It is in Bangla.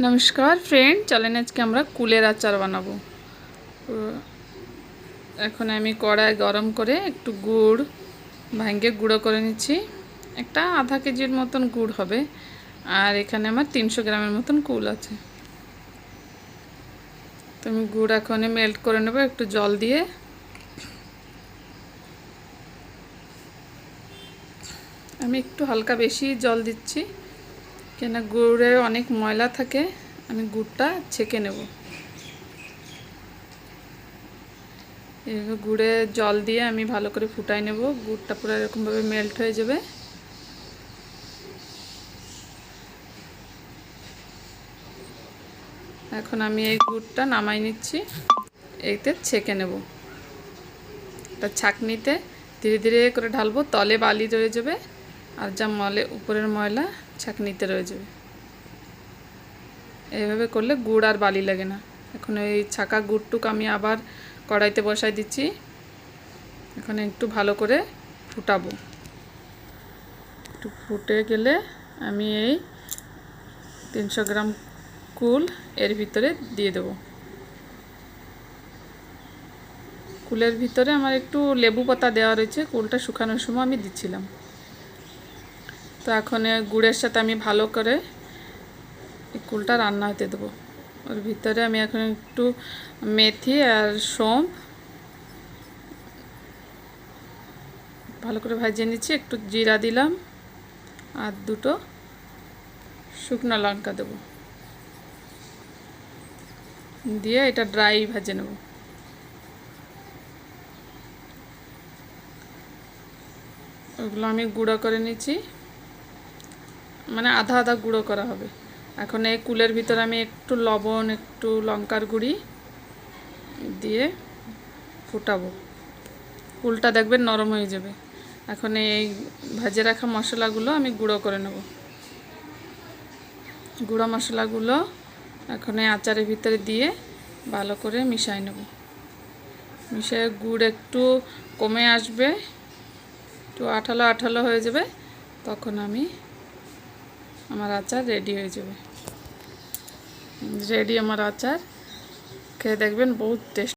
नमस्कार फ्रेंड, चलें आज के আমরা কুলের আচার বানাবো। এখন আমি কড়াই গরম করে একটু গুড় ভাঙে গুঁড়ো করে নিচ্ছি। একটা আধা কেজির মতন গুড় হবে, আর এখানে আমার 300 গ্রামের মতন কুল আছে। তো আমি গুড় এখন মেল্ট করে নেব একটু জল দিয়ে। আমি একটু হালকা বেশি জল দিচ্ছি, কেন গুড়ে অনেক ময়লা থাকে। আমি গুড়টা ছেঁকে নেব। গুড়ে জল দিয়ে আমি ভালো করে ফুটাই নেব। গুড়টা পুরো এরকমভাবে মেল্ট হয়ে যাবে। এখন আমি এই গুড়টা নামাই নিচ্ছি, এইতে ছেঁকে নেব। একটা ছাঁকনিতে ধীরে ধীরে করে ঢালবো, তলে বালি রয়ে যাবে আর যা উপরের ময়লা ছাঁকনিতে রয়ে যাবে। এইভাবে করলে গুড় আর বালি লাগে না। এখন এই ছাঁকা গুড়টুক আমি আবার কড়াইতে বসাই দিচ্ছি। এখন একটু ভালো করে ফুটাবো। একটু ফুটে গেলে আমি এই 300 গ্রাম কুল এর ভিতরে দিয়ে দেব। কুলের ভিতরে আমার একটু লেবু পাতা দেওয়া রয়েছে, কুলটা শুকানোর সময় আমি দিচ্ছিলাম। তো এখন গুড়ের সাথে আমি ভালো করে এই কুলটা রান্না হতে দেবো। ওর ভিতরে আমি এখন একটু মেথি আর সোম ভালো করে ভাজিয়ে নিচ্ছি। একটু জিরা দিলাম আর দুটো শুকনো লঙ্কা দেব, দিয়ে এটা ড্রাই ভেজে নেব। ওগুলো আমি গুঁড়ো করে নিচ্ছি, মানে আধা আধা গুঁড়ো করা হবে। এখন এই কুলের ভিতরে আমি একটু লবণ একটু লঙ্কার গুঁড়ি দিয়ে ফুটাবো। কুলটা দেখবেন নরম হয়ে যাবে। এখন এই ভেজে রাখা মশলাগুলো আমি গুঁড়ো করে নেব। গুঁড়ো মশলাগুলো এখন এই আচারের ভিতরে দিয়ে ভালো করে মিশাই নেব। মিশিয়ে গুড় একটু কমে আসবে, একটু আঠালো আঠালো হয়ে যাবে, তখন আমার আচার রেডি হয়ে যাবে। রেডি আমার আচার, খেয়ে দেখবেন বহুত টেস্ট।